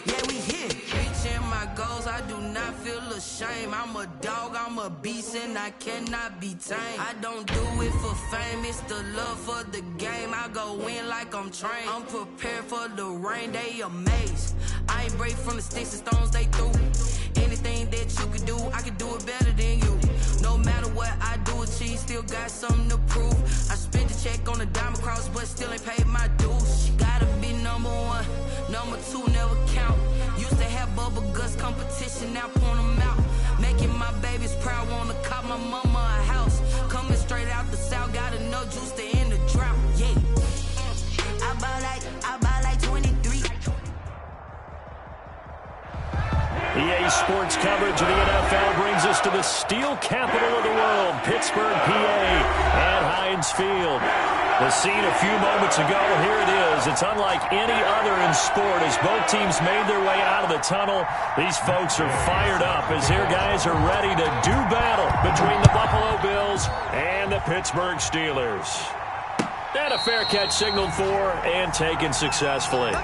Yeah, we here. Reaching my goals, I do not feel ashamed. I'm a dog, I'm a beast, and I cannot be tamed. I don't do it for fame, it's the love for the game. I go in like I'm trained. I'm prepared for the rain, they amazed. I ain't break from the sticks and stones they threw. Anything that you can do, I can do it better than you. No matter what I do achieve, still got something to prove. I spent the check on the diamond cross, but still ain't paid my dues. She gotta be number one, number two never count. Used to have bubble guts competition, now point them out. Making my babies proud, wanna cop my mama a house. Coming straight out the south, got enough juice to end the drought. Yeah, I buy like 23. EA Sports coverage of the NFL brings us to the steel capital of the world, Pittsburgh, PA, at Heinz Field. The scene a few moments ago, here it is. It's unlike any other in sport as both teams made their way out of the tunnel. These folks are fired up as their guys are ready to do battle between the Buffalo Bills and the Pittsburgh Steelers. And a fair catch signaled for and taken successfully.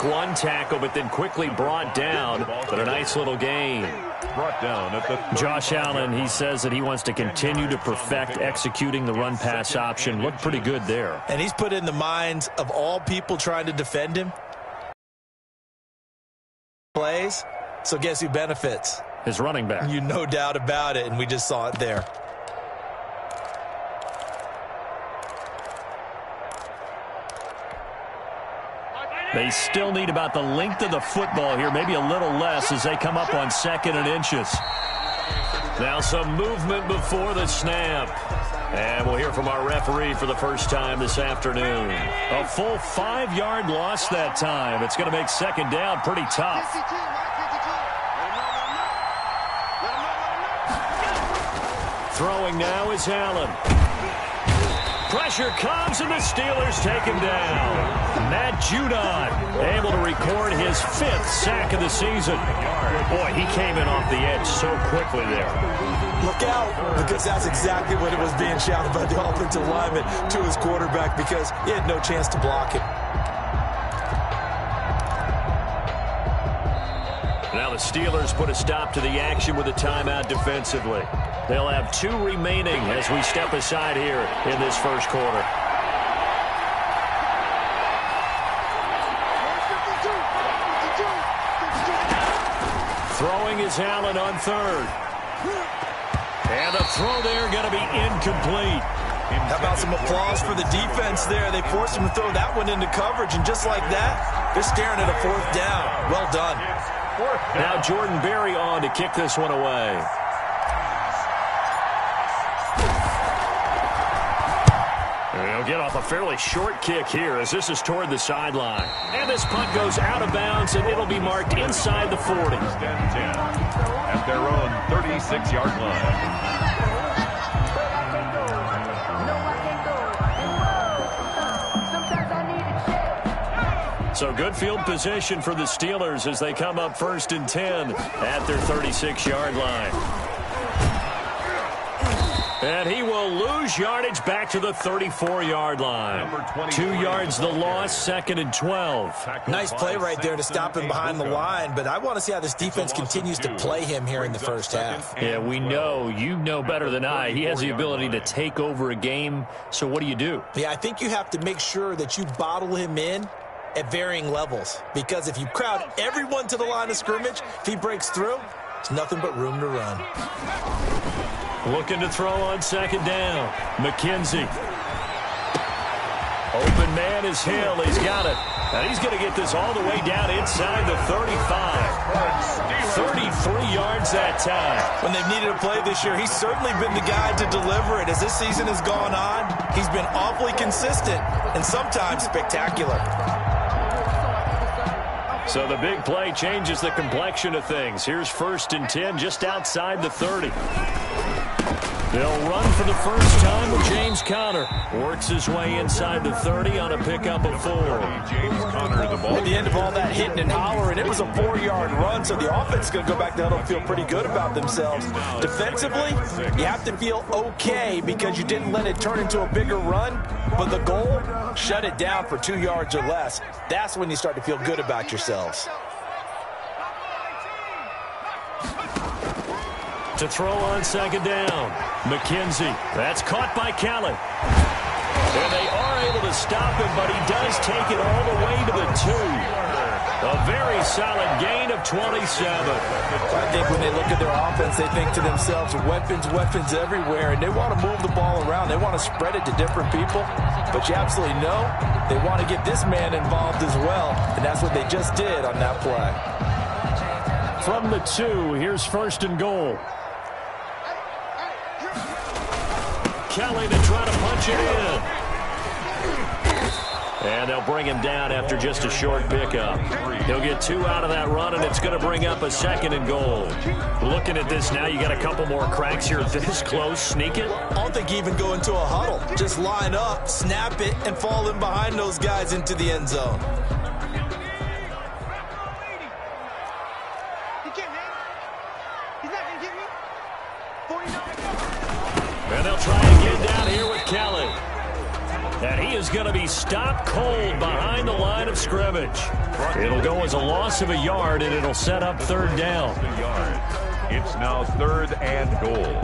One tackle, but then quickly brought down. But a nice little gain. Brought down at the Josh Allen, he says that he wants to continue to perfect executing the run-pass option. Looked pretty good there. And he's put in the minds of all people trying to defend him. Plays. So guess who benefits? His running back. You no doubt about it, and we just saw it there. They still need about the length of the football here, maybe a little less as they come up on 2nd and inches. Now some movement before the snap. And we'll hear from our referee for the first time this afternoon. A full 5-yard loss that time. It's going to make 2nd down pretty tough. Throwing now is Allen. Pressure comes, and the Steelers take him down. Matt Judon able to record his 5th sack of the season. Boy, he came in off the edge so quickly there. Look out, because that's exactly what it was being shouted by the offensive lineman to his quarterback, because he had no chance to block it. Now the Steelers put a stop to the action with a timeout defensively. They'll have 2 remaining as we step aside here in this first quarter. Throwing is Allen on 3rd. And the throw there going to be incomplete. How about some applause for the defense there? They forced him to throw that one into coverage, and just like that, they're staring at a 4th down. Well done. Now Jordan Berry on to kick this one away. They'll get off a fairly short kick here as this is toward the sideline. And this punt goes out of bounds, and it'll be marked inside the 40. At their own 36-yard line. So good field position for the Steelers as they come up 1st and 10 at their 36-yard line. And he will lose yardage back to the 34-yard line. 2 yards the loss, 2nd and 12. Nice play right there to stop him behind the line, but I want to see how this defense continues to play him here in the first half. Yeah, we know. You know better than I. He has the ability to take over a game, so what do? Yeah, I think you have to make sure that you bottle him in at varying levels, because if you crowd everyone to the line of scrimmage, if he breaks through, it's nothing but room to run. Looking to throw on 2nd down. McKenzie. Open man is Hill. He's got it. And he's going to get this all the way down inside the 35. 33 yards that time. When they've needed a play this year, he's certainly been the guy to deliver it. As this season has gone on, he's been awfully consistent and sometimes spectacular. So the big play changes the complexion of things. Here's 1st and 10 just outside the 30. They'll run for the first time with James Conner. Works his way inside the 30 on a pickup of 4. James Conner, the ball. At the end of all that hitting and hollering, it was a 4-yard run, so the offense is going to go back to the huddle and feel pretty good about themselves. Defensively, you have to feel okay because you didn't let it turn into a bigger run, but the goal, shut it down for 2 yards or less. That's when you start to feel good about yourselves. To throw on 2nd down. McKenzie. That's caught by Callan. And they are able to stop him, but he does take it all the way to the 2. A very solid gain of 27. I think when they look at their offense, they think to themselves, weapons everywhere, and they want to move the ball around. They want to spread it to different people, but you absolutely know they want to get this man involved as well, and that's what they just did on that play. From the 2, here's 1st and goal. Kelly to try to punch it in. And they'll bring him down after just a short pickup. He'll get 2 out of that run, and it's going to bring up a 2nd and goal. Looking at this now, you got a couple more cracks here. This close, sneak it. I don't think you even go into a huddle. Just line up, snap it, and fall in behind those guys into the end zone. And they'll try again down here with Kelly. And he is going to be stopped cold behind the line of scrimmage. It'll go as a loss of a yard, and it'll set up 3rd down. It's now 3rd and goal.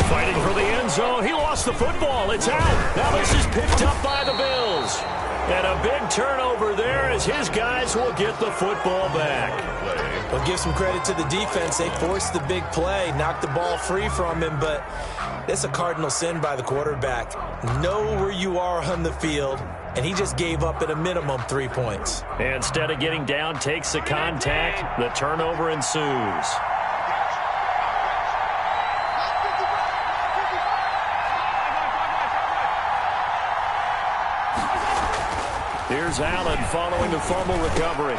Fighting for the end zone. He lost the football. It's out. Now this is picked up by the Bills. And a big turnover there as his guys will get the football back. Well, give some credit to the defense. They forced the big play, knocked the ball free from him, but it's a cardinal sin by the quarterback. Know where you are on the field, and he just gave up at a minimum 3 points. And instead of getting down, takes the contact. The turnover ensues. Here's Allen following the fumble recovery.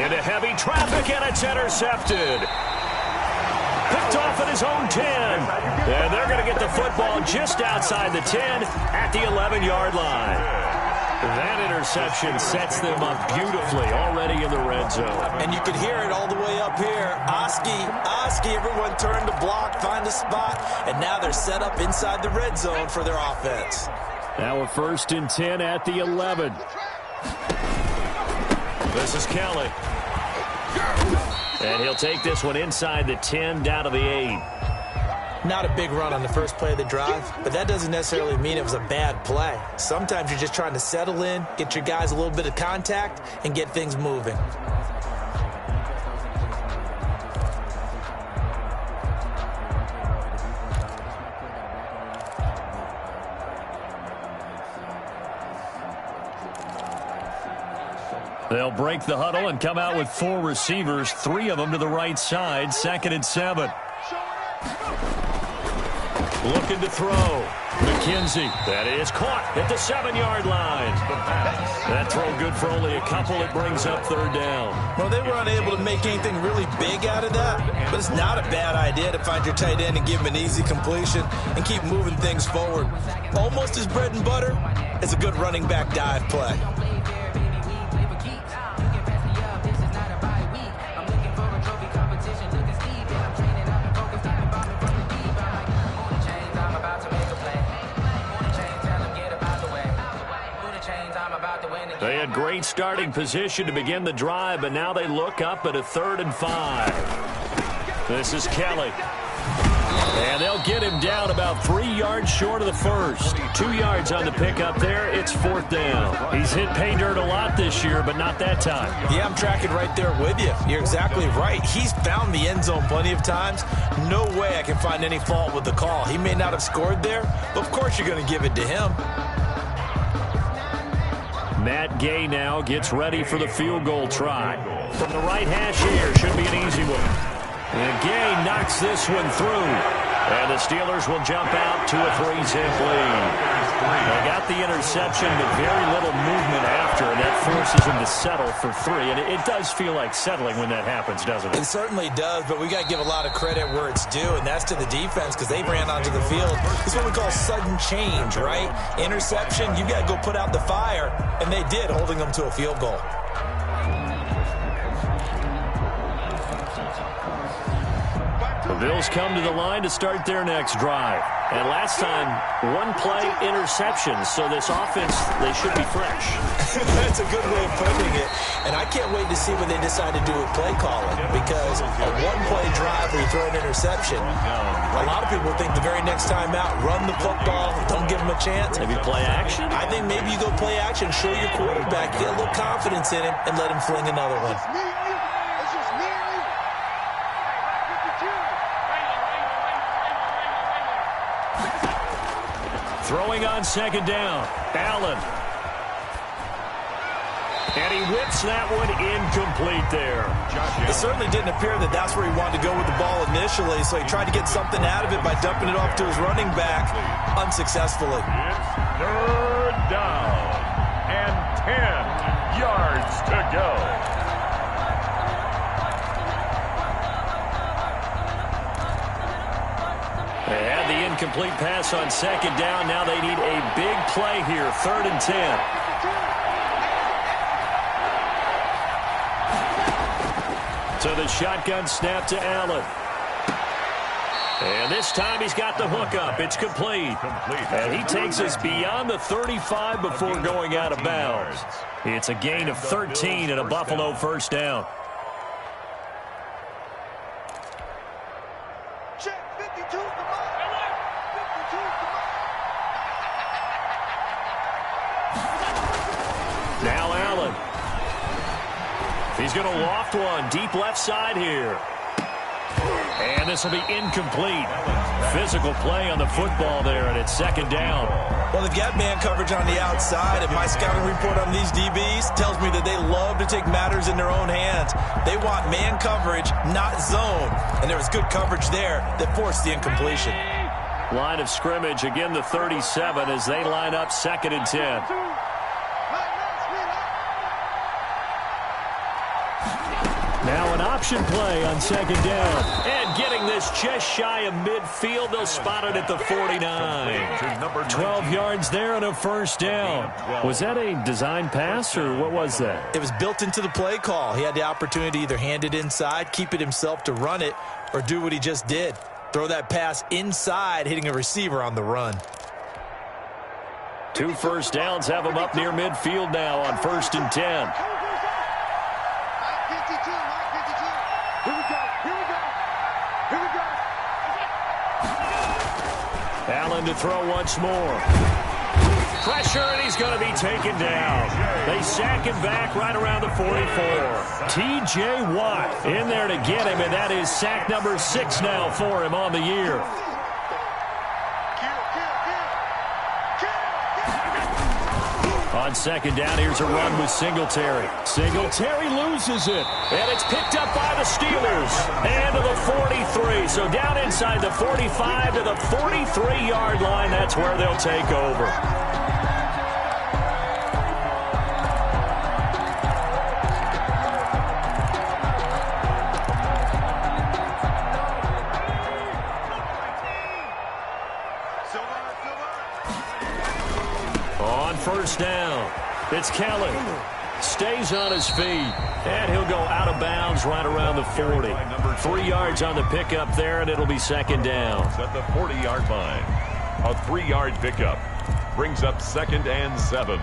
Into heavy traffic, and it's intercepted. Picked off at his own 10. And they're going to get the football just outside the 10 at the 11-yard line. That interception sets them up beautifully already in the red zone. And you could hear it all the way up here. Oski, everyone turned to block, find a spot, and now they're set up inside the red zone for their offense. Now a 1st and 10 at the 11. This is Kelly. And he'll take this one inside the 10 down to the 8. Not a big run on the first play of the drive, but that doesn't necessarily mean it was a bad play. Sometimes you're just trying to settle in, get your guys a little bit of contact, and get things moving. They'll break the huddle and come out with 4 receivers, 3 of them to the right side, 2nd and 7. Looking to throw. McKenzie. That is caught at the 7-yard line. That throw good for only a couple. It brings up 3rd down. Well, they were unable to make anything really big out of that, but it's not a bad idea to find your tight end and give him an easy completion and keep moving things forward. Almost as bread and butter as a good running back dive play. They had great starting position to begin the drive, but now they look up at a 3rd and 5. This is Kelly. And they'll get him down about 3 yards short of the first. 2 yards on the pickup there. It's 4th down. He's hit pay dirt a lot this year, but not that time. Yeah, I'm tracking right there with you. You're exactly right. He's found the end zone plenty of times. No way I can find any fault with the call. He may not have scored there, but of course you're going to give it to him. Matt Gay now gets ready for the field goal try. From the right hash here, should be an easy one. And Gay knocks this one through. And the Steelers will jump out to a 3-zip lead. They got the interception, but very little movement after, and that forces them to settle for 3. And it does feel like settling when that happens, doesn't it? It certainly does, but we got to give a lot of credit where it's due, and that's to the defense because they ran onto the field. It's what we call sudden change, right? Interception, you got to go put out the fire, and they did, holding them to a field goal. The Bills come to the line to start their next drive. And last time, 1-play interception, so this offense, they should be fresh. That's a good way of putting it. And I can't wait to see what they decide to do with play calling, because a 1-play drive where you throw an interception, a lot of people think the very next time out, run the football, don't give them a chance. Maybe play action? I think maybe you go play action, show your quarterback, get a little confidence in him, and let him fling another one. Throwing on 2nd down, Allen. And he whips that one incomplete there. It certainly didn't appear that that's where he wanted to go with the ball initially, so he tried to get something out of it by dumping it off to his running back unsuccessfully. It's 3rd down and 10 yards to go. They had the incomplete pass on 2nd down. Now they need a big play here, 3rd and 10. So the shotgun snap to Allen. And this time he's got the hook up. It's complete. And he takes us beyond the 35 before going out of bounds. It's a gain of 13 and a Buffalo 1st down. Now Allen. He's going to loft one deep left side here. And this will be incomplete. Physical play on the football there, and it's 2nd down. Well, they've got man coverage on the outside, and my scouting report on these DBs tells me that they love to take matters in their own hands. They want man coverage, not zone. And there was good coverage there that forced the incompletion. Line of scrimmage, again the 37 as they line up 2nd and 10. Now an option play on 2nd down. And getting this just shy of midfield. They'll spot it at the 49. 12 yards there and a 1st down. Was that a design pass or what was that? It was built into the play call. He had the opportunity to either hand it inside, keep it himself to run it, or do what he just did. Throw that pass inside, hitting a receiver on the run. 2 first downs have him up near midfield now on 1st and 10. Allen to throw once more. Pressure, and he's going to be taken down. They sack him back right around the 44. T.J. Watt in there to get him, and that is sack number 6 now for him on the year. On 2nd down, here's a run with Singletary. Singletary loses it, and it's picked up by the Steelers. And to the 43, so down inside the 45 to the 43-yard line. That's where they'll take over. On 1st down, it's Kelly. Stays on his feet, and he'll go out of bounds right around the 40. 3 yards on the pickup there, and it'll be 2nd down. At the 40-yard line, a 3-yard pickup brings up 2nd and 7.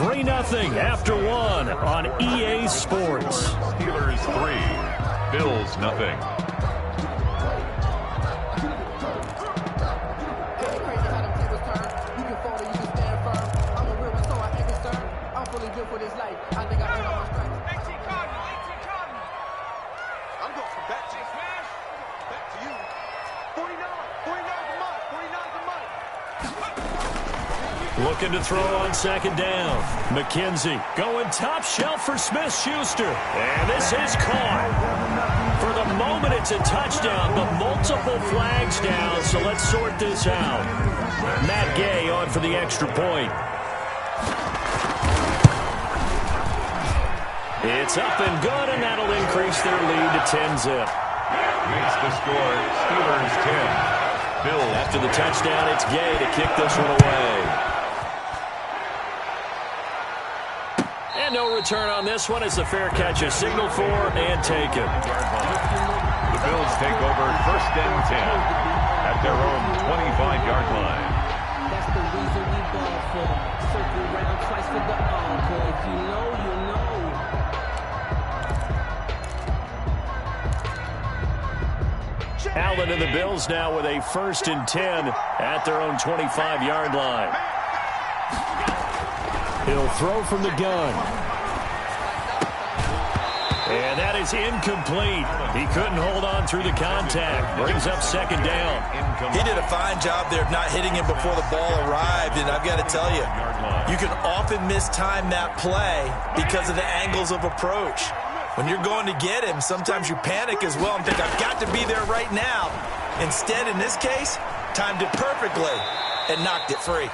3-0 after one on EA Sports. Steelers 3, Bills nothing. For this life, I think I earned all my stripes. I'm going from back to you. Back to you. 49 the money. Looking to throw on second down. McKenzie going top shelf for Smith-Schuster. And this is caught. For the moment, it's a touchdown, but multiple flags down, so let's sort this out. Matt Gay on for the extra point. It's up and good, and that'll increase their lead to 10-zip. Makes the score Steelers 10. Bills. After the touchdown, it's Gay to kick this one away. And no return on this one as the fair catch is signaled for and taken. The Bills take over first and 10 at their own 25-yard line. That's the reason we ball for. Circle around twice for the encore. If you know, you know. Allen and the Bills now with a first and 10 at their own 25-yard line. He'll throw from the gun. And that is incomplete. He couldn't hold on through the contact. Brings up second down. He did a fine job there of not hitting him before the ball arrived, and I've got to tell you, you can often mistime that play because of the angles of approach. When you're going to get him, sometimes you panic as well and think, I've got to be there right now. Instead, in this case, timed it perfectly and knocked it free.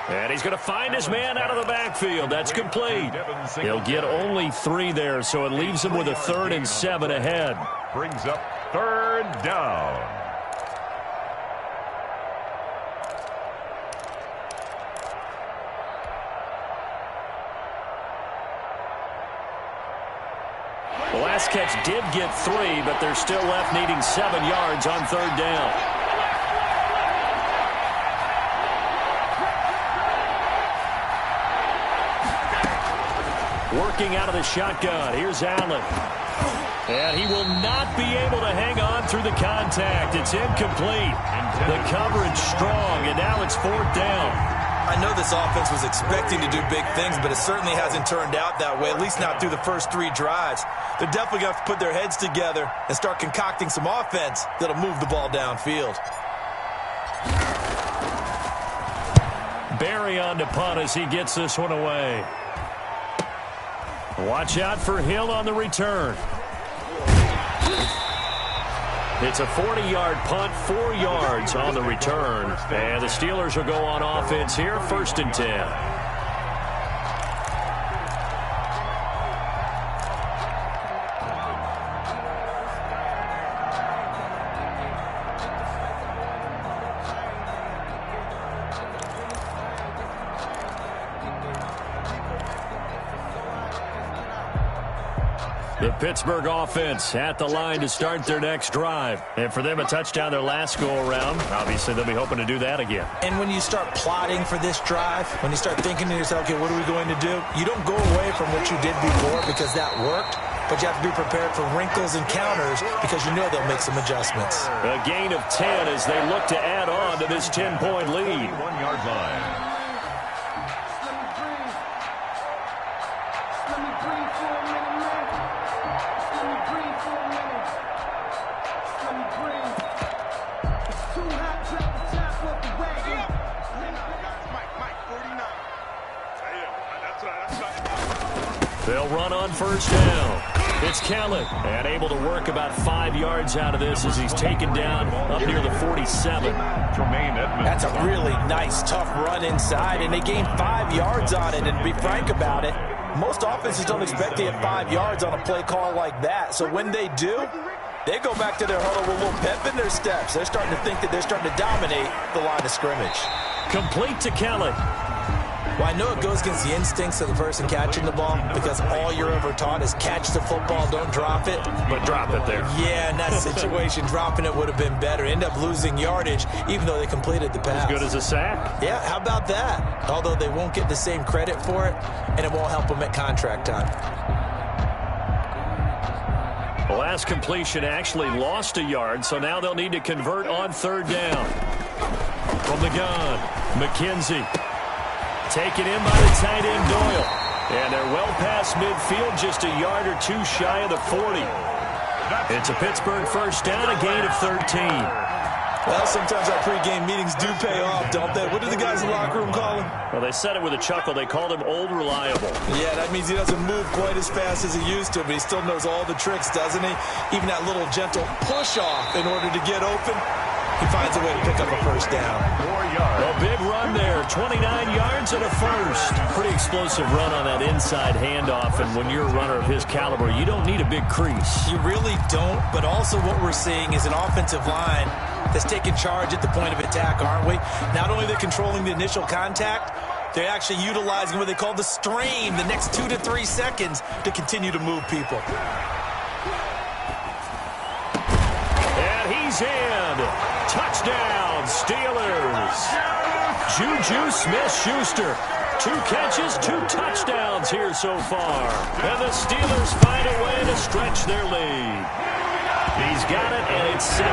And he's going to find his man out of the backfield. That's complete. He'll get only 3 there, so it leaves him with a 3rd and 7 ahead. Brings up third down. The last catch did get 3, but they're still left needing 7 yards on 3rd down. Working out of the shotgun. Here's Allen. And he will not be able to hang on through the contact. It's incomplete. The coverage strong, and now it's 4th down. I know this offense was expecting to do big things, but it certainly hasn't turned out that way, at least not through the first 3 drives. They're definitely going to have to put their heads together and start concocting some offense that'll move the ball downfield. Barry on to punt as he gets this one away. Watch out for Hill on the return. It's a 40-yard punt, 4 yards on the return. And the Steelers will go on offense here, 1st and 10. The Pittsburgh offense at the line to start their next drive. And for them, a touchdown their last go-around. Obviously, they'll be hoping to do that again. And when you start plotting for this drive, when you start thinking to yourself, okay, what are we going to do? You don't go away from what you did before because that worked, but you have to be prepared for wrinkles and counters because you know they'll make some adjustments. A gain of 10 as they look to add on to this 10-point lead. 1-yard line. They'll run on 1st down. It's Kellen, and able to work about 5 yards out of this as he's taken down up near the 47. That's a really nice, tough run inside, and they gained 5 yards on it. And to be frank about it, most offenses don't expect to get 5 yards on a play call like that. So when they do, they go back to their huddle with a little pep in their steps. They're starting to think that they're starting to dominate the line of scrimmage. Complete to Kellen. Well, I know it goes against the instincts of the person catching the ball because all you're ever taught is catch the football, don't drop it. But drop it there. Yeah, in that situation, dropping it would have been better. End up losing yardage, even though they completed the pass. As good as a sack? Yeah, how about that? Although they won't get the same credit for it, and it won't help them at contract time. The last completion actually lost a yard, so now they'll need to convert on third down. From the gun, McKenzie. Taken in by the tight end, Doyle. And they're well past midfield, just a yard or two shy of the 40. It's a Pittsburgh first down, a gain of 13. Well, sometimes our pregame meetings do pay off, don't they? What do the guys in the locker room call him? Well, they said it with a chuckle. They called him Old Reliable. Yeah, that means he doesn't move quite as fast as he used to, but he still knows all the tricks, doesn't he? Even that little gentle push-off in order to get open. He finds a way to pick up a first down. 4 yards. A big run there, 29 yards and a first. Pretty explosive run on that inside handoff, and when you're a runner of his caliber, you don't need a big crease. You really don't, but also what we're seeing is an offensive line that's taking charge at the point of attack, aren't we? Not only are they controlling the initial contact, they're actually utilizing what they call the stream, the next 2 to 3 seconds, to continue to move people. And he's in. Touchdown, Steelers. Juju Smith-Schuster. 2 catches, 2 touchdowns here so far. And the Steelers find a way to stretch their lead. He's got it, and it's 17-0.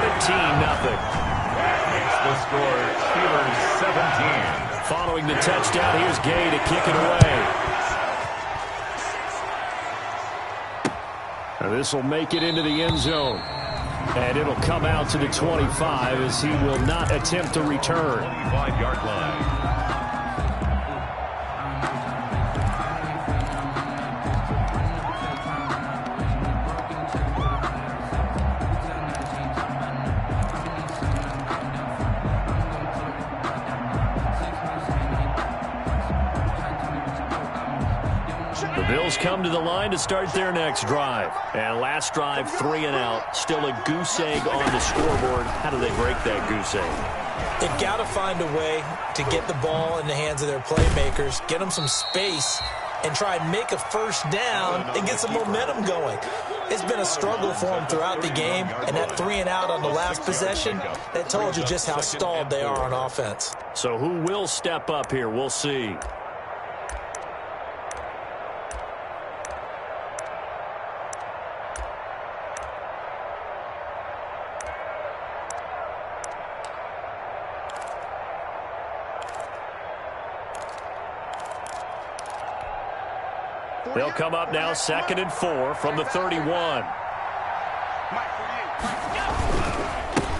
Makes the score Steelers 17. Following the touchdown, here's Gay to kick it away. And this will make it into the end zone. And it'll come out to the 25 as he will not attempt to return. 25-yard line. The Bills come to the line to start their next drive. And last drive, 3 and out. Still a goose egg on the scoreboard. How do they break that goose egg? They've got to find a way to get the ball in the hands of their playmakers, get them some space, and try and make a first down and get some momentum going. It's been a struggle for them throughout the game, and that 3 and out on the last possession, that told you just how stalled they are on offense. So who will step up here? We'll see. They'll come up now 2nd and 4 from the 31.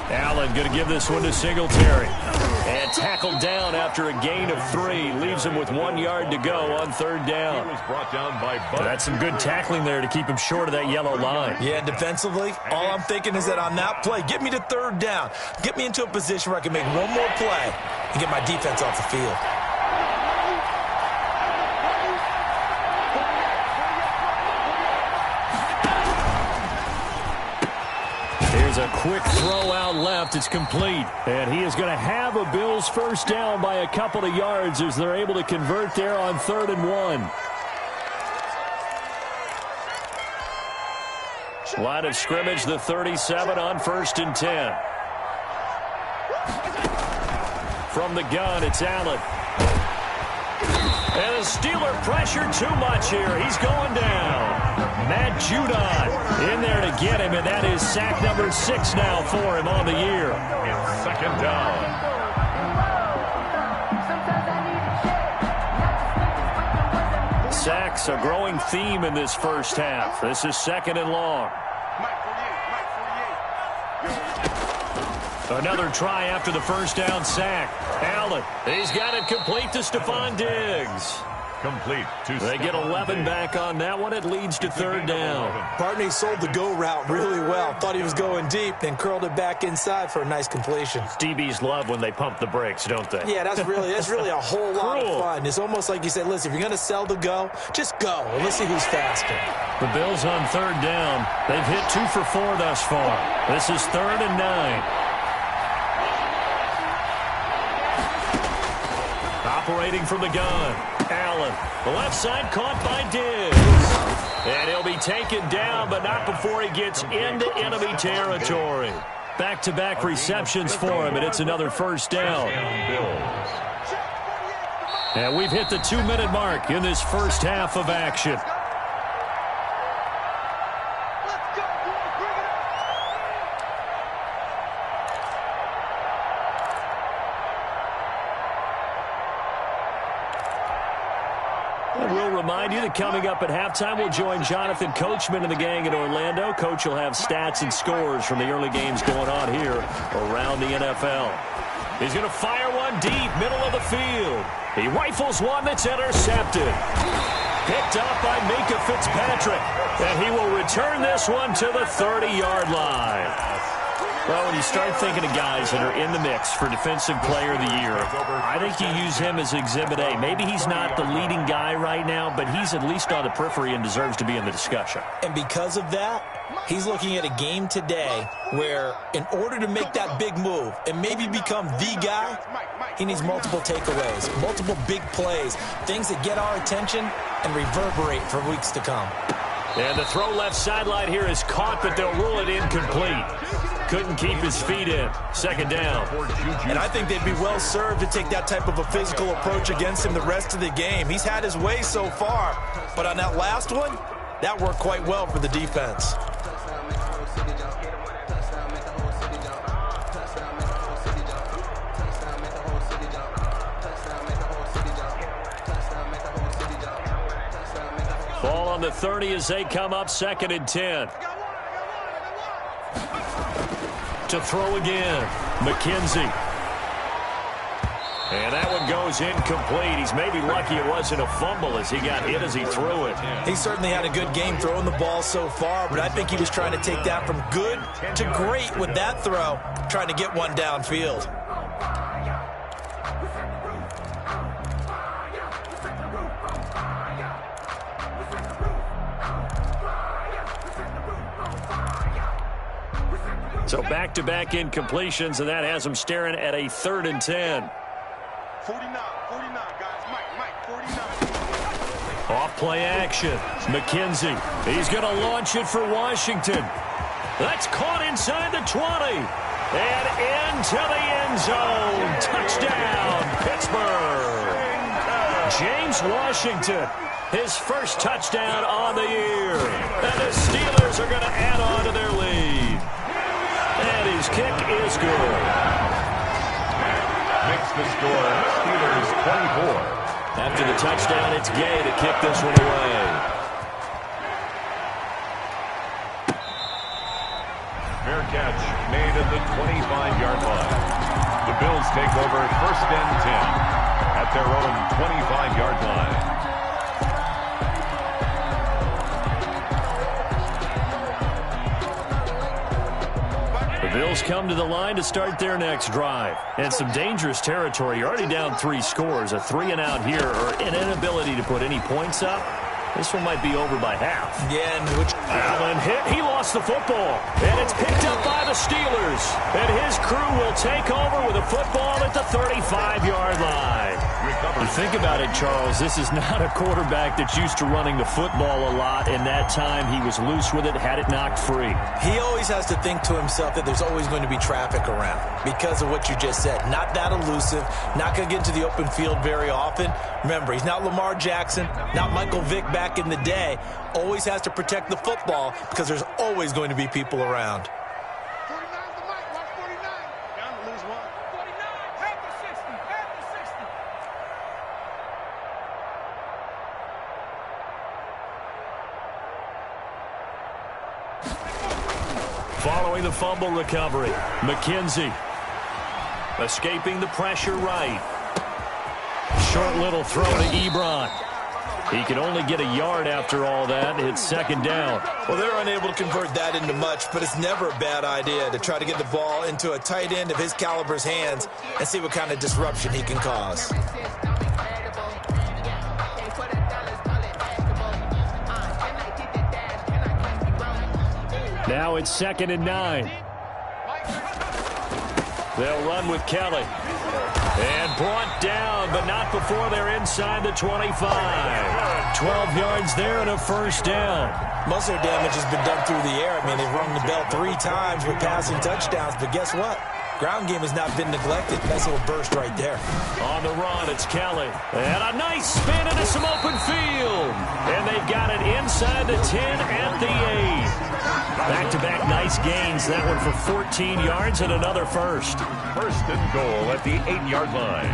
Allen going to give this one to Singletary. And tackled down after a gain of 3. Leaves him with 1 yard to go on third down. He was brought down by Bud. That's some good tackling there to keep him short of that yellow line. Yeah, defensively, all I'm thinking is that on that play, get me to third down. Get me into a position where I can make one more play and get my defense off the field. Here's a quick throw out left. It's complete. And he is going to have a Bills first down by a couple of yards as they're able to convert there on 3rd and 1. Line of scrimmage, the 37 on 1st and 10. From the gun, it's Allen. And the Steeler pressure too much here. He's going down. Matt Judon in there to get him, and that is sack number 6 now for him on the year. It's 2nd down. Sacks, a growing theme in this first half. This is 2nd and long. Another try after the first down sack. Allen, he's got it complete to Stephon Diggs. Complete. They get 11 back on that one. It leads to 3rd down. Barney sold the go route really well. Thought he was going deep, then curled it back inside for a nice completion. DBs love when they pump the brakes, don't they? Yeah, that's really a whole lot of fun. It's almost like you said, listen, if you're going to sell the go, just go. And let's see who's faster. The Bills on 3rd down. They've hit 2 for 4 thus far. This is 3rd and 9. Operating from the gun, Allen. The left side caught by Diggs. And he'll be taken down, but not before he gets into enemy territory. Back-to-back receptions for him, and it's another first down. And we've hit the 2-minute mark in this first half of action. We'll remind you that coming up at halftime, we'll join Jonathan Coachman and the gang in Orlando. Coach will have stats and scores from the early games going on here around the NFL. He's going to fire one deep, middle of the field. He rifles one that's intercepted. Picked up by Minka Fitzpatrick. And he will return this one to the 30-yard line. Well, when you start thinking of guys that are in the mix for Defensive Player of the Year, I think you use him as Exhibit A. Maybe he's not the leading guy right now, but he's at least on the periphery and deserves to be in the discussion. And because of that, he's looking at a game today where in order to make that big move and maybe become the guy, he needs multiple takeaways, multiple big plays, things that get our attention and reverberate for weeks to come. And the throw left sideline here is caught, but they'll rule it incomplete. Couldn't keep his feet in. Second down. And I think they'd be well served to take that type of a physical approach against him the rest of the game. He's had his way so far, but on that last one, that worked quite well for the defense. Ball on the 30 as they come up, 2nd and 10. To throw again, McKenzie. And that one goes incomplete. He's maybe lucky it wasn't a fumble as he got hit as he threw it. He certainly had a good game throwing the ball so far, but I think he was trying to take that from good to great with that throw, trying to get one downfield. So back-to-back incompletions, and that has him staring at a 3rd and 10. 49, guys. Mike, 49. Off play action. McKenzie. He's going to launch it for Washington. That's caught inside the 20. And into the end zone. Touchdown, Pittsburgh. James Washington, his first touchdown on the year. And the Steelers are going to add on to their lead. And his kick is good. Makes the score Steelers 24. After the touchdown, it's Gay to kick this one away. Fair catch made at the 25-yard line. The Bills take over 1st and 10 at their own 25-yard line. Bills come to the line to start their next drive. And some dangerous territory. You're already down 3 scores. A 3-and-out here or an inability to put any points up. This one might be over by half. Yeah, and which Allen hit. He lost the football. And it's picked up by the Steelers. And his crew will take over with a football at the 35-yard line. You think about it, Charles, this is not a quarterback that's used to running the football a lot. In that time, he was loose with it, had it knocked free. he always has to think to himself that there's always going to be traffic around because of what you just said. Not that elusive, not going to get into the open field very often. Remember, he's not Lamar Jackson, not Michael Vick back in the day. Always has to protect the football because there's always going to be people around. 49 to Mike. Watch 49. Down to lose one. 49. Half the 60. Half the 60. Following the fumble recovery, McKenzie escaping the pressure right. Short little throw to Ebron. He can only get a yard after all that. It's 2nd down. Well, they're unable to convert that into much, but it's never a bad idea to try to get the ball into a tight end of his caliber's hands and see what kind of disruption he can cause. Now it's 2nd and 9. They'll run with Kelly. And brought down, but not before they're inside the 25. 12 yards there and a first down. Most of their damage has been done through the air. I mean, they've rung the bell 3 times with passing touchdowns, but guess what? Ground game has not been neglected. Nice little burst right there. On the run, it's Kelly. And a nice spin into some open field. And they've got it inside the 10 at the 8. Back-to-back nice gains. That one for 14 yards and another first. First and goal at the 8-yard line.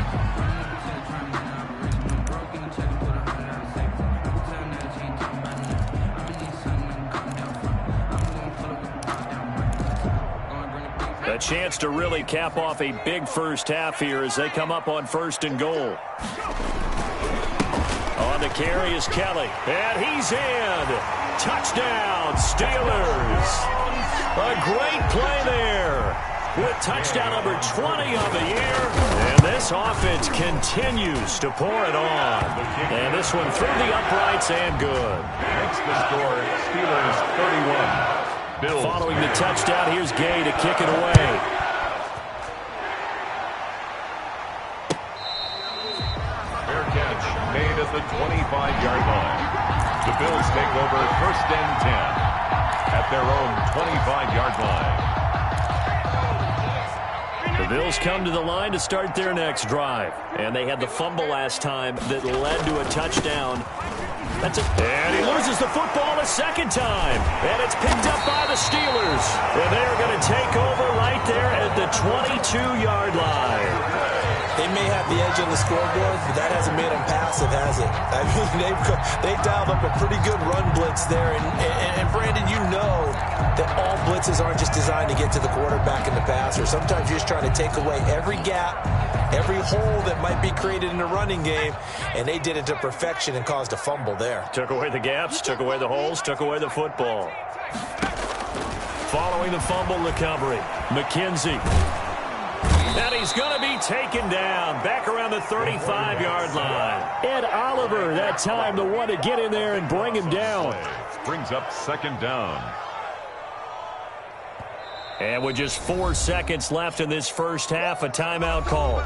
A chance to really cap off a big first half here as they come up on first and goal. On the carry is Kelly. And he's in. Touchdown, Steelers. A great play there with touchdown number 20 of the year. And this offense continues to pour it on. And this one through the uprights and good. Makes the score Steelers 31. Bills. Following the touchdown, here's Gay to kick it away. Fair catch made at the 25-yard line. The Bills take over first and 10 at their own 25-yard line. The Bills come to the line to start their next drive. And they had the fumble last time that led to a touchdown. That's it. And he loses the football a second time. And it's picked up by the Steelers. And they are going to take over right there at the 22-yard line. They may have the edge on the scoreboard, but that hasn't made them passive, has it? I mean, they've dialed up a pretty good run blitz there. And Brandon, you know that all blitzes aren't just designed to get to the quarterback and the passer. Sometimes you're just trying to take away every gap, every hole that might be created in the running game, and they did it to perfection and caused a fumble there. Took away the gaps, took away the holes, took away the football. Following the fumble recovery, McKenzie. And he's going to be taken down back around the 35-yard line. Ed Oliver, that time, the one to get in there and bring him down. Brings up second down. And with just 4 seconds left in this first half, a timeout call.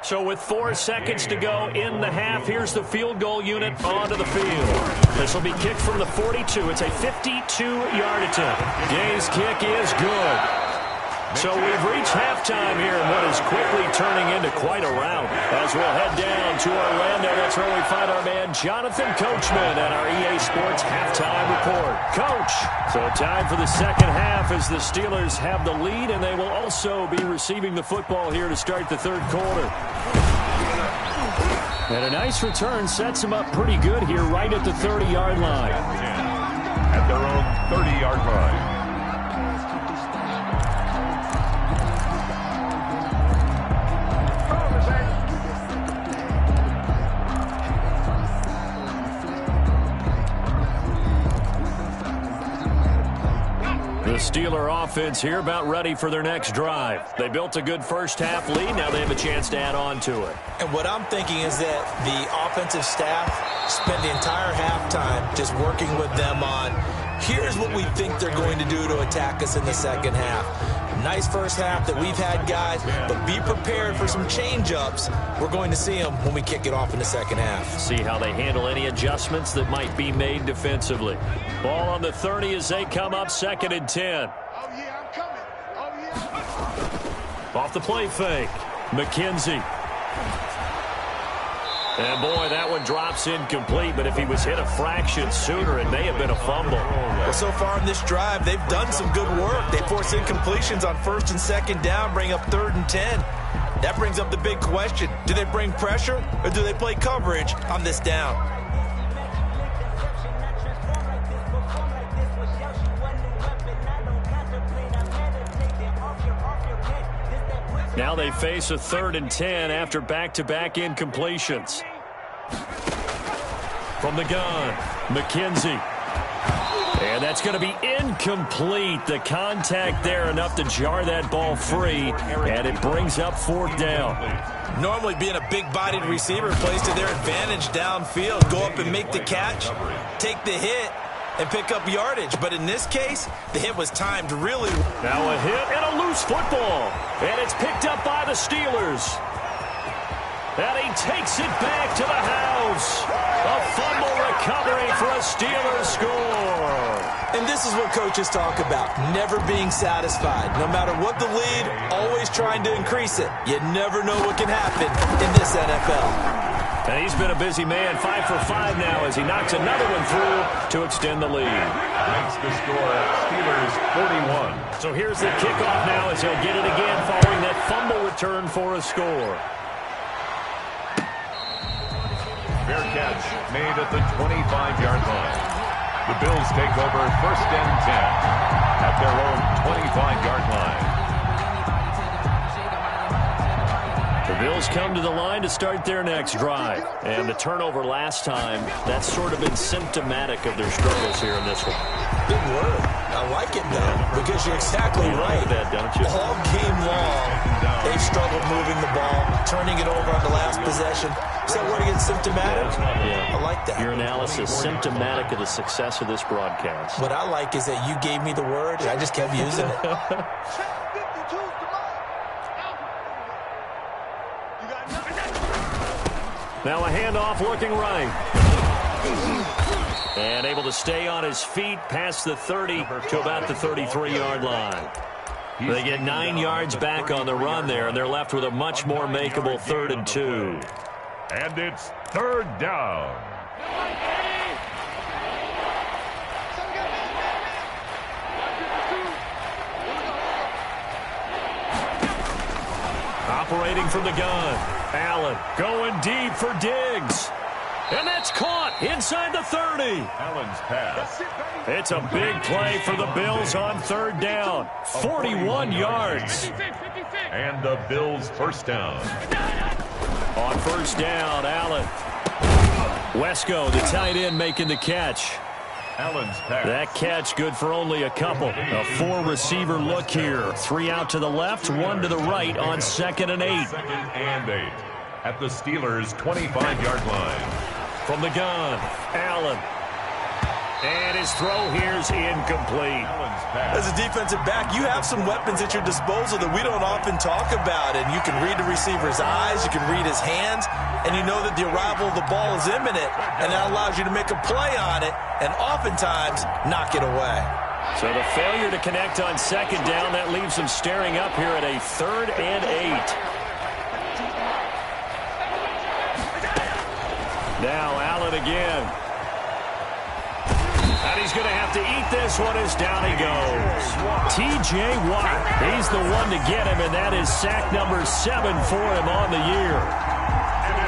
So with 4 seconds to go in the half, here's the field goal unit onto the field. This will be kicked from the 42. It's a 52-yard attempt. Gay's kick is good. So we've reached halftime here in what is quickly turning into quite a rout. As we'll head down to Orlando, that's where we find our man Jonathan Coachman at our EA Sports Halftime Report. Coach, so time for the second half as the Steelers have the lead, and they will also be receiving the football here to start the third quarter. And a nice return sets them up pretty good here right at the 30-yard line. At their own 30-yard line. The Steeler offense here about ready for their next drive. They built a good first half lead. Now they have a chance to add on to it. And what I'm thinking is that the offensive staff spent the entire halftime just working with them on, here's what we think they're going to do to attack us in the second half. Nice first half that we've had, guys, but be prepared for some change-ups. We're going to see them when we kick it off in the second half. See how they handle any adjustments that might be made defensively. Ball on the 30 as they come up, 2nd and 10. Oh, yeah, I'm coming. Oh, yeah. Off the play fake, McKenzie. And, boy, that one drops incomplete, but if he was hit a fraction sooner, it may have been a fumble. Well, so far in this drive, they've done some good work. They force incompletions on 1st and 2nd down, bring up 3rd and 10. That brings up the big question. Do they bring pressure or do they play coverage on this down? Now they face a 3rd and 10 after back-to-back incompletions. From the gun, McKenzie. And And that's going to be incomplete. The contact there enough to jar that ball free, and it brings up 4th down. Normally being a big-bodied receiver plays to their advantage downfield. Go up and make the catch, take the hit, and pick up yardage. But in this case, the hit was timed really well. Now a hit and a loose football. And it's picked up by the Steelers. And he takes it back to the house. A fumble recovery for a Steelers score. And this is what coaches talk about, never being satisfied. No matter what the lead, always trying to increase it. You never know what can happen in this NFL. And he's been a busy man, 5 for 5 now as he knocks another one through to extend the lead. Makes the score Steelers 41. So here's the kickoff now as he'll get it again following that fumble return for a score. Fair catch made at the 25-yard line. The Bills take over 1st and 10 at their own 25-yard line. The Bills come to the line to start their next drive. And the turnover last time, that's sort of been symptomatic of their struggles here in this one. Big word. I like it, though, because you're exactly right. Like that, don't you? All game long, they've struggled moving the ball, turning it over on the last possession. Is that word against symptomatic? Yeah. I like that. Your analysis, symptomatic of the success of this broadcast. What I like is that you gave me the word, and I just kept using it. Now a handoff looking right. And able to stay on his feet past the 30 to about the 33-yard line. They get 9 yards back on the run there, and they're left with a much more makeable 3rd and 2. And it's 3rd down. Operating from the gun. Allen going deep for Diggs. And that's caught inside the 30. Allen's pass. It's a big play for the Bills on 3rd down. 41 yards. And the Bills' 1st down. On 1st down, Allen. Wesco, the tight end, making the catch. Allen's pass. That catch good for only a couple. A 4-receiver look here. 3 out to the left, 1 to the right on 2nd and 8. 2nd and 8 at the Steelers' 25-yard line. From the gun, Allen. And his throw here's incomplete. As a defensive back, you have some weapons at your disposal that we don't often talk about. And you can read the receiver's eyes, you can read his hands, and you know that the arrival of the ball is imminent. And that allows you to make a play on it and oftentimes knock it away. So the failure to connect on 2nd down, that leaves them staring up here at a 3rd and 8. Now Allen again. And he's going to have to eat this one as down he goes. T.J. Watt, he's the one to get him, and that is sack number 7 for him on the year.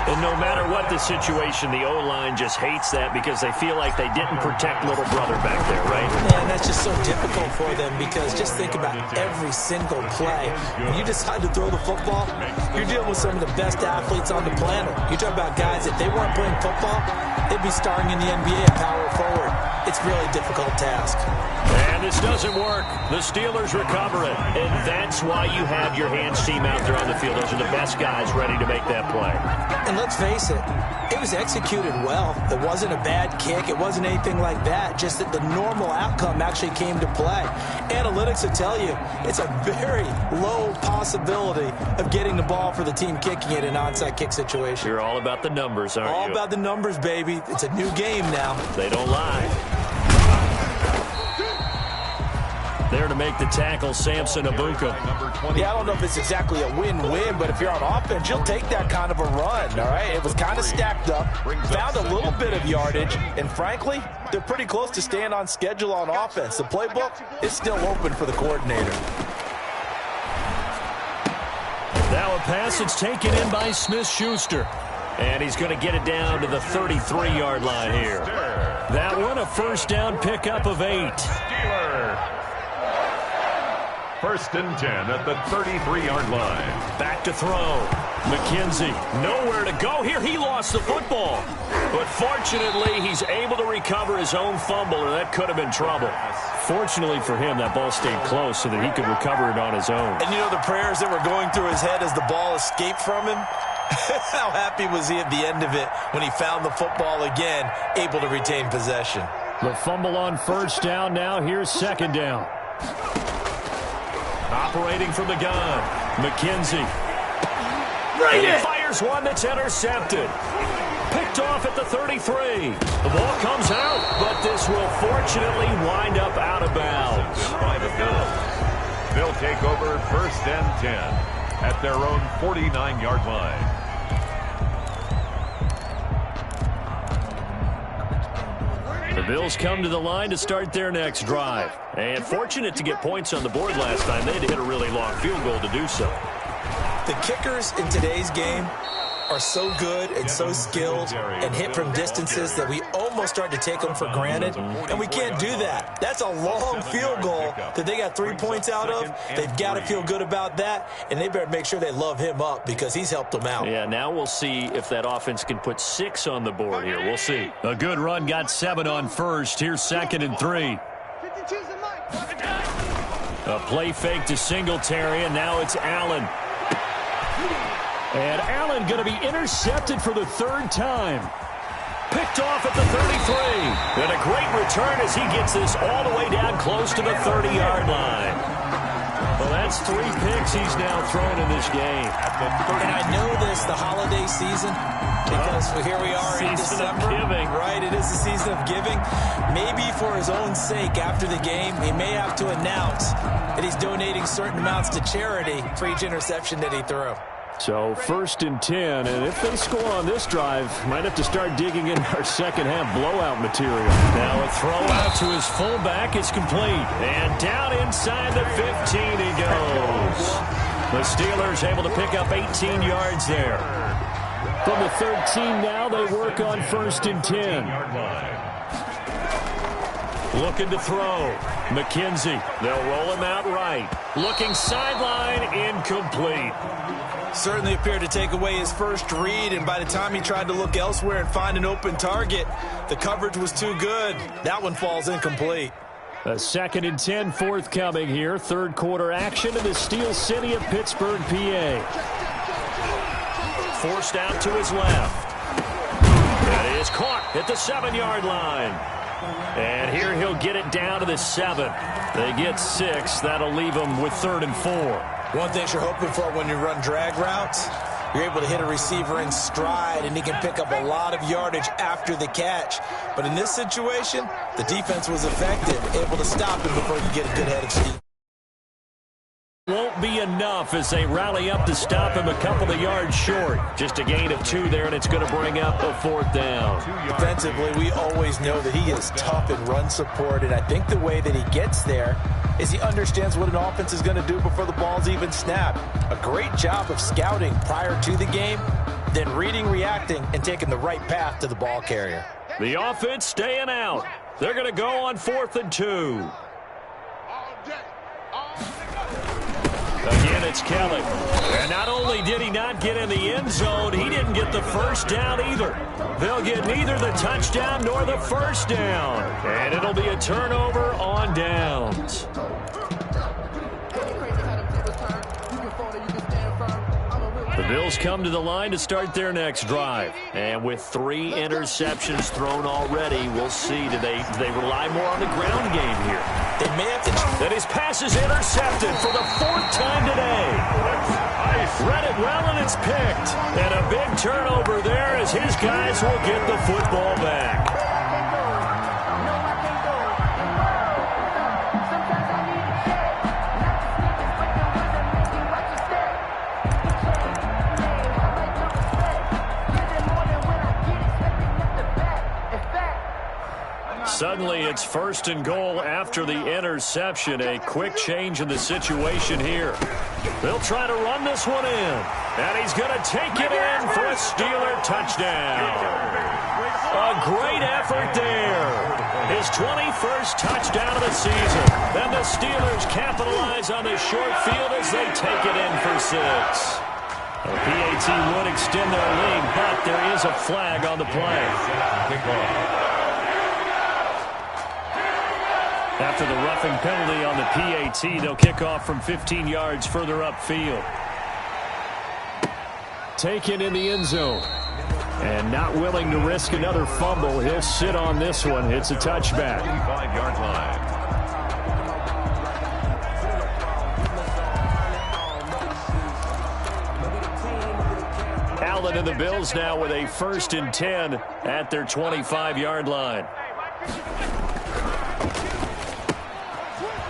And no matter what the situation, the O-line just hates that because they feel like they didn't protect little brother back there, right? Man, that's just so difficult for them because just think about every single play. When you decide to throw the football, you're dealing with some of the best athletes on the planet. You talk about guys, if they weren't playing football, they'd be starring in the NBA at power forward. It's a really difficult task. And this doesn't work. The Steelers recover it. And that's why you have your hands team out there on the field. Those are the best guys ready to make that play. And let's face it, it was executed well. It wasn't a bad kick. It wasn't anything like that. Just that the normal outcome actually came to play. Analytics will tell you it's a very low possibility of getting the ball for the team kicking it in an onside kick situation. You're all about the numbers, aren't you? All about the numbers, baby. It's a new game now. They don't lie. There to make the tackle, Samson Abuka. Yeah, I don't know if it's exactly a win-win, but if you're on offense, you'll take that kind of a run, all right? It was kind of stacked up, found a little bit of yardage, and frankly, they're pretty close to staying on schedule on offense. The playbook is still open for the coordinator. Now a pass that's taken in by Smith-Schuster. And he's going to get it down to the 33-yard line here. That one a 1st down pickup of 8. Steelers. 1st and 10 at the 33-yard line. Back to throw. McKenzie, nowhere to go here. He lost the football. But fortunately, he's able to recover his own fumble, or that could have been trouble. Fortunately for him, that ball stayed close so that he could recover it on his own. And you know the prayers that were going through his head as the ball escaped from him? How happy was he at the end of it when he found the football again, able to retain possession? The fumble on first down now. Here's second down. Operating from the gun, McKenzie. And he fires one that's intercepted. Picked off at the 33. The ball comes out, but this will fortunately wind up out of bounds. By the Bills. They'll take over first and 10 at their own 49-yard line. The Bills come to the line to start their next drive. And fortunate to get points on the board last time. They had to hit a really long field goal to do so. The kickers in today's game are so good and so skilled and hit from distances that we almost start to take them for granted, and we can't do that. That's a long field goal that they got 3 points out of. They've got to feel good about that, and they better make sure they love him up because he's helped them out. Yeah, now we'll see if that offense can put 6 on the board here. We'll see. A good run, got 7 on first. Here's second and 3. A play fake to Singletary, and now it's Allen. And Allen going to be intercepted for the third time. Picked off at the 33. And a great return as he gets this all the way down close to the 30-yard line. Well, that's 3 picks he's now thrown in this game. And I know this, the holiday season, because here we are in December. Giving. Right, it is the season of giving. Maybe for his own sake after the game, he may have to announce that he's donating certain amounts to charity for each interception that he threw. So first and 10, and if they score on this drive, might have to start digging in our second half blowout material. Now a throw out to his fullback is complete, and down inside the 15 he goes. The Steelers able to pick up 18 yards there. From the 13 now, they work on first and 10. Looking to throw. McKenzie. They'll roll him out right. Looking sideline, incomplete. Certainly appeared to take away his first read, and by the time he tried to look elsewhere and find an open target, the coverage was too good. That one falls incomplete. A second and 10 forthcoming here. Third quarter action in the Steel City of Pittsburgh, PA. Forced out to his left. That is caught at the 7-yard line. And here he'll get it down to the 7. They get 6. That'll leave them with 3rd and 4. One thing you're hoping for when you run drag routes, you're able to hit a receiver in stride, and he can pick up a lot of yardage after the catch. But in this situation, the defense was effective, able to stop him before you get a good head of steam. Won't be enough as they rally up to stop him a couple of yards short. Just a gain of 2 there, and it's going to bring up a 4th down. Defensively, we always know that he is tough in run support, and I think the way that he gets there is he understands what an offense is going to do before the ball's even snapped. A great job of scouting prior to the game, then reading, reacting, and taking the right path to the ball carrier. The offense staying out. They're going to go on 4th and 2. Again, it's Kelly. And not only did he not get in the end zone, he didn't get the first down either. They'll get neither the touchdown nor the first down. And it'll be a turnover on downs. The Bills come to the line to start their next drive. And with 3 interceptions thrown already, we'll see. Do they rely more on the ground game here? They may have to. That his pass is intercepted for the 4th time today. Read it well, and it's picked. And a big turnover there as his guys will get the football back. Suddenly, it's 1st and goal after the interception. A quick change in the situation here. They'll try to run this one in. And he's going to take it in for a Steeler touchdown. A great effort there. His 21st touchdown of the season. Then the Steelers capitalize on the short field as they take it in for 6. The PAT would extend their lead, but there is a flag on the play. After the roughing penalty on the PAT, they'll kick off from 15 yards further upfield. Taken in the end zone. And not willing to risk another fumble. He'll sit on this one. It's a touchback. 25-yard line. Allen and the Bills now with a 1st and 10 at their 25-yard line.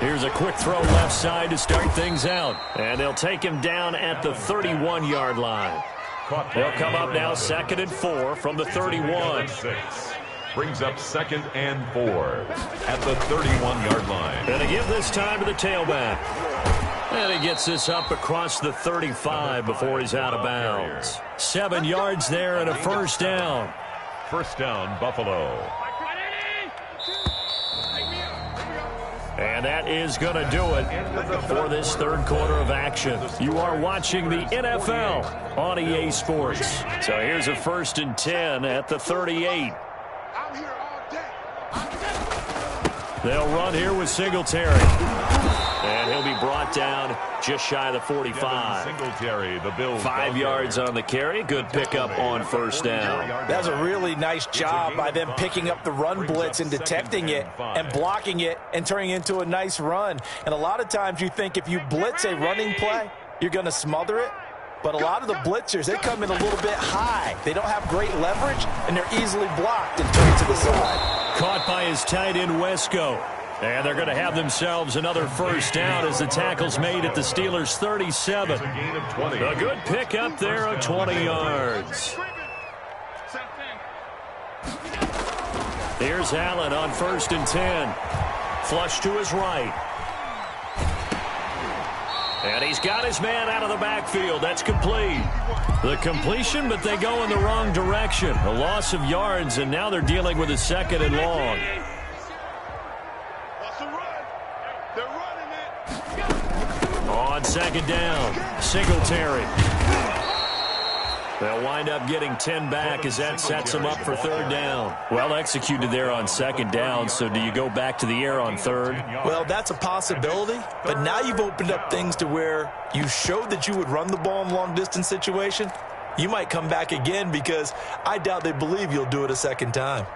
Here's a quick throw left side to start things out. And they'll take him down at the 31-yard line. They'll come up now 2nd and 4 from the 31. Brings up 2nd and 4 at the 31-yard line. And they give this time to the tailback. And he gets this up across the 35 before he's out of bounds. 7 yards there and a 1st down. 1st down, Buffalo. And that is going to do it for this 3rd quarter of action. You are watching the NFL on EA Sports. So here's a 1st and 10 at the 38. They'll run here with Singletary. And he'll be brought down just shy of the 45. Singletary, the Bills. 5 yards on the carry. Good pickup on 1st down. That was a really nice job by them picking up the run blitz and detecting it and blocking it and turning it into a nice run. And a lot of times you think if you blitz a running play, you're going to smother it. But a lot of the blitzers, they come in a little bit high. They don't have great leverage, and they're easily blocked and turned to the side. Caught by his tight end, Wesco. And they're going to have themselves another 1st down as the tackle's made at the Steelers' 37. A gain of 20. A good pick up there of 20 yards. Here's Allen on 1st and 10. Flush to his right. And he's got his man out of the backfield. That's complete. The completion, but they go in the wrong direction. A loss of yards, and now they're dealing with a 2nd and long. On 2nd down, Singletary. They'll wind up getting 10 back as that sets them up for 3rd down. Well executed there on 2nd down, so do you go back to the air on 3rd? Well, that's a possibility, but now you've opened up things to where you showed that you would run the ball in long-distance situation. You might come back again because I doubt they believe you'll do it a 2nd time.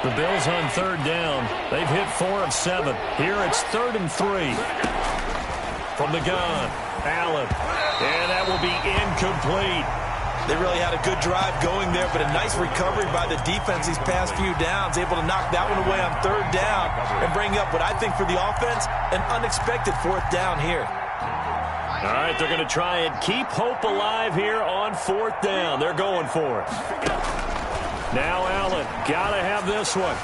The Bills on 3rd down. They've hit 4 of 7. Here it's 3rd and 3. From the gun, Allen. And that will be incomplete. They really had a good drive going there, but a nice recovery by the defense these past few downs. Able to knock that one away on 3rd down and bring up what I think for the offense, an unexpected 4th down here. All right, they're going to try and keep hope alive here on 4th down. They're going for it. Now Allen, got to have this one.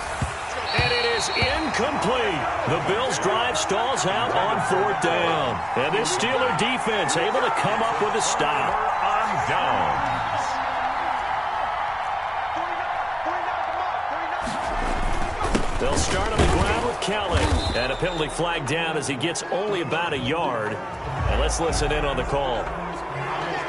And it is incomplete. The Bills' drive stalls out on 4th down. And this Steeler defense able to come up with a stop. On downs. They'll start on the ground with Kelly. And a penalty flag down as he gets only about a yard. And let's listen in on the call.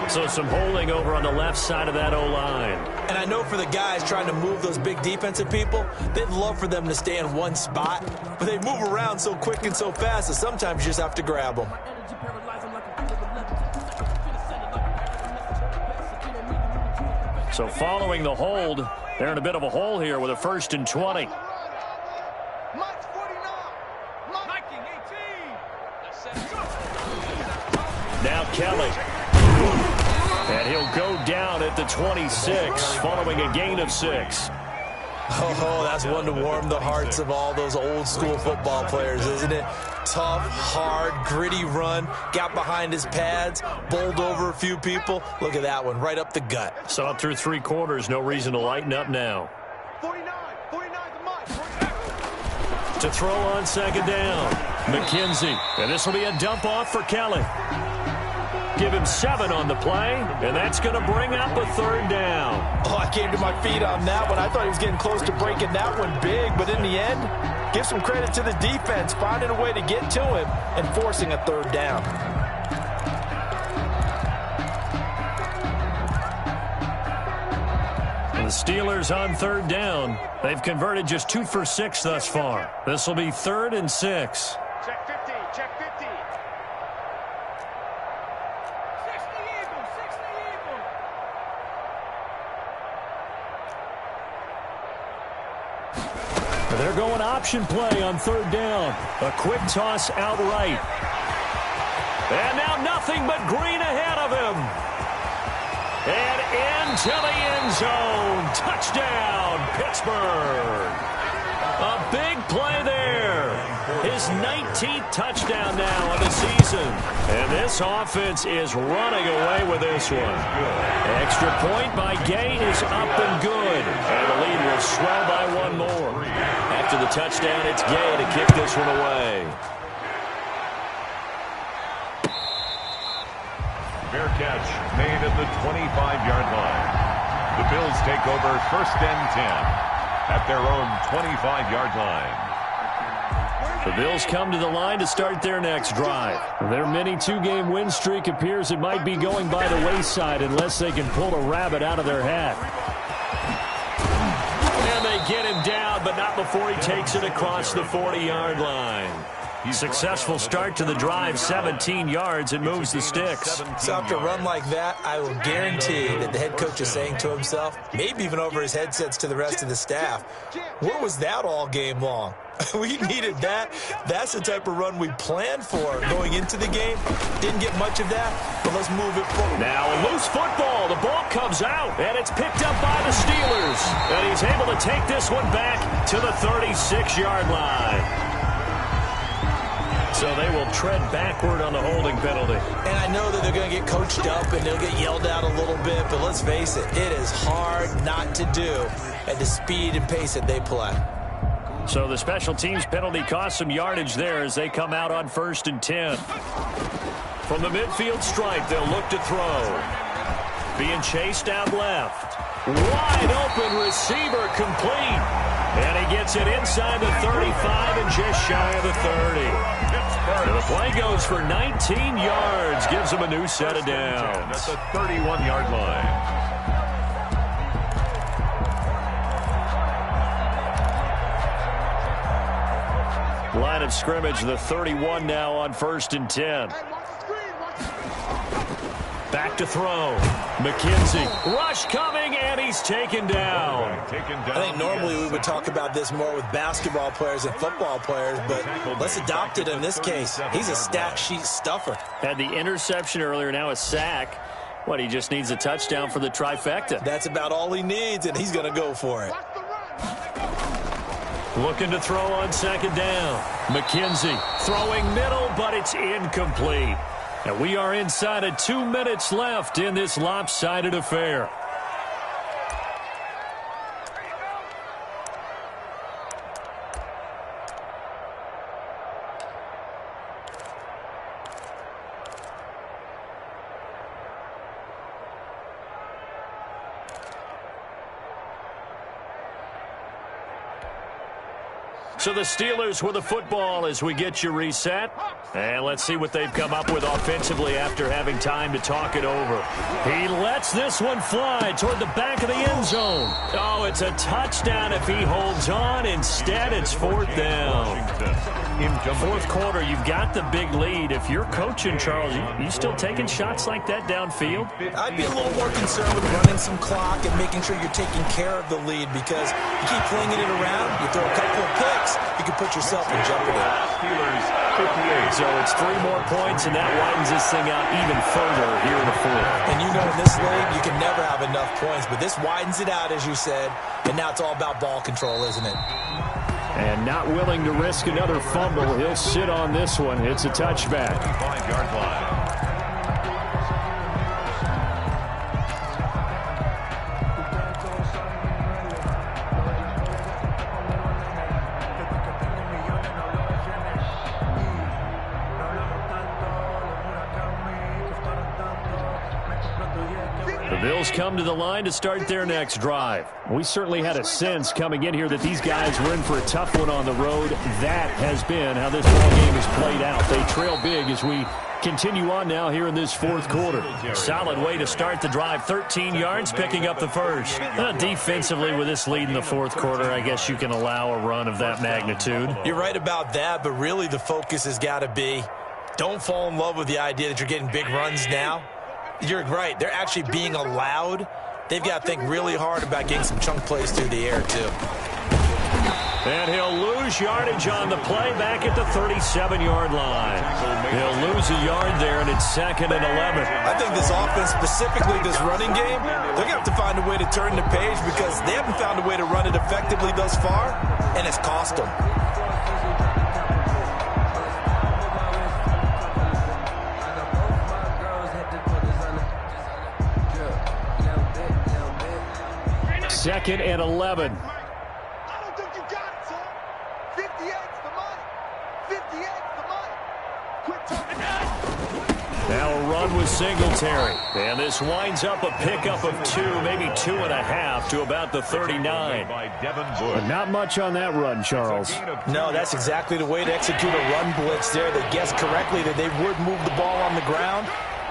So some holding over on the left side of that O-line. And I know for the guys trying to move those big defensive people, they'd love for them to stay in one spot. But they move around so quick and so fast that sometimes you just have to grab them. So following the hold, they're in a bit of a hole here with a 1st and 20. Now Kelly. And he'll go down at the 26 following a gain of 6. Oh, that's one to warm the hearts of all those old school football players, isn't it? Tough, hard, gritty run. Got behind his pads, bowled over a few people. Look at that one, right up the gut. Saw it through 3 quarters. No reason to lighten up now. 49 To throw on 2nd down. McKenzie. And this will be a dump off for Kelly. give him 7 on the play, and that's going to bring up a 3rd down. Oh, I came to my feet on that one. I thought he was getting close to breaking that one big, but in the end, give some credit to the defense, finding a way to get to him and forcing a 3rd down. The Steelers on 3rd down. They've converted just 2 for 6 thus far. This will be 3rd and 6. Check 50, check 50. 60 Eagles, They're going option play on 3rd down. A quick toss outright. And now nothing but green ahead of him. And into the end zone. Touchdown, Pittsburgh. A big play there. His 19th touchdown now of the season. And this offense is running away with this one. Extra point by Gay is up and good. And the lead will swell by 1 more. After the touchdown, it's Gay to kick this one away. Fair catch made at the 25-yard line. The Bills take over 1st and 10 at their own 25-yard line. The Bills come to the line to start their next drive. Their mini 2-game win streak appears it might be going by the wayside unless they can pull a rabbit out of their hat. And they get him down, but not before he takes it across the 40-yard line. Successful start to the drive, 17 yards, and moves the sticks. So after a run like that, I will guarantee that the head coach is saying to himself, maybe even over his headsets to the rest of the staff, where was that all game long? We needed that. That's the type of run we planned for going into the game. Didn't get much of that, but let's move it forward. Now a loose football. The ball comes out, and it's picked up by the Steelers. And he's able to take this one back to the 36-yard line. So they will tread backward on the holding penalty. And I know that they're going to get coached up and they'll get yelled at a little bit, but let's face it, it is hard not to do at the speed and pace that they play. So the special teams penalty cost some yardage there as they come out on 1st and 10. From the midfield stripe, they'll look to throw. Being chased out left. Wide open receiver complete. And he gets it inside the 35 and just shy of the 30. And the play goes for 19 yards. Gives him a new set of downs. At the 31-yard line. Line of scrimmage, the 31 now on 1st and 10. Back to throw. McKenzie. Rush coming, and he's taken down. I think normally we would talk about this more with basketball players and football players, but let's adopt it in this case. He's a stat sheet stuffer. Had the interception earlier, now a sack. What, he just needs a touchdown for the trifecta. That's about all he needs, and he's going to go for it. Looking to throw on 2nd down. McKenzie throwing middle, but it's incomplete. And we are inside of 2 minutes left in this lopsided affair. So the Steelers with the football as we get you reset. And let's see what they've come up with offensively after having time to talk it over. He lets this one fly toward the back of the end zone. Oh, it's a touchdown if he holds on. Instead, it's 4th down. 4th quarter, you've got the big lead. If you're coaching, Charles, you still taking shots like that downfield? I'd be a little more concerned with running some clock and making sure you're taking care of the lead, because you keep flinging it around, you throw a couple of picks, you can put yourself in jeopardy. Steelers 58. So it's 3 more points, and that widens this thing out even further here in the 4th. And you know in this league, you can never have enough points, but this widens it out, as you said, and now it's all about ball control, isn't it? And not willing to risk another fumble. He'll sit on this one. It's a touchback. 5-yard line. Bills come to the line to start their next drive. We certainly had a sense coming in here that these guys were in for a tough one on the road. That has been how this ball game has played out. They trail big as we continue on now here in this fourth quarter. Solid way to start the drive. 13 yards, picking up the first. Defensively, with this lead in the fourth quarter, I guess you can allow a run of that magnitude. You're right about that, but really the focus has got to be don't fall in love with the idea that you're getting big runs now. You're right. They're actually being allowed. They've got to think really hard about getting some chunk plays through the air, too. And he'll lose yardage on the play back at the 37-yard line. He'll lose a yard there, and it's 2nd and 11. I think this offense, specifically this running game, they're going to have to find a way to turn the page because they haven't found a way to run it effectively thus far, and it's cost them. Second and 11. I don't think you got it, son. 58's the money. 58's the money. Quit talking. Now a run with Singletary. And this winds up a pickup of 2, maybe 2.5 to about the 39. But not much on that run, Charles. No, that's exactly the way to execute a run blitz there. They guessed correctly that they would move the ball on the ground,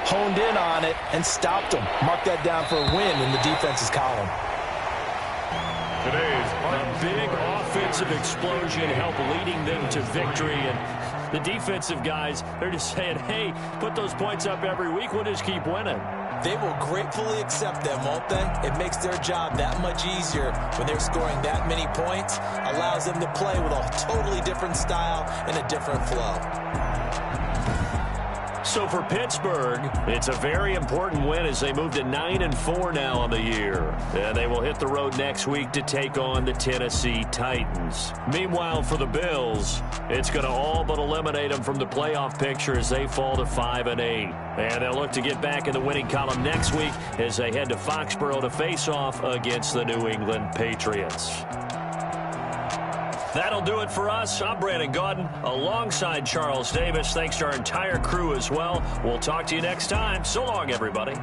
honed in on it, and stopped them. Mark that down for a win in the defense's column. A big offensive explosion helped leading them to victory. And the defensive guys, they're just saying, hey, put those points up every week. We'll just keep winning. They will gratefully accept them, won't they? It makes their job that much easier when they're scoring that many points. Allows them to play with a totally different style and a different flow. So for Pittsburgh, it's a very important win as they move to 9-4 now on the year. And they will hit the road next week to take on the Tennessee Titans. Meanwhile, for the Bills, it's going to all but eliminate them from the playoff picture as they fall to 5-8. And they'll look to get back in the winning column next week as they head to Foxborough to face off against the New England Patriots. That'll do it for us. I'm Brandon Gaudin alongside Charles Davis. Thanks to our entire crew as well. We'll talk to you next time. So long, everybody.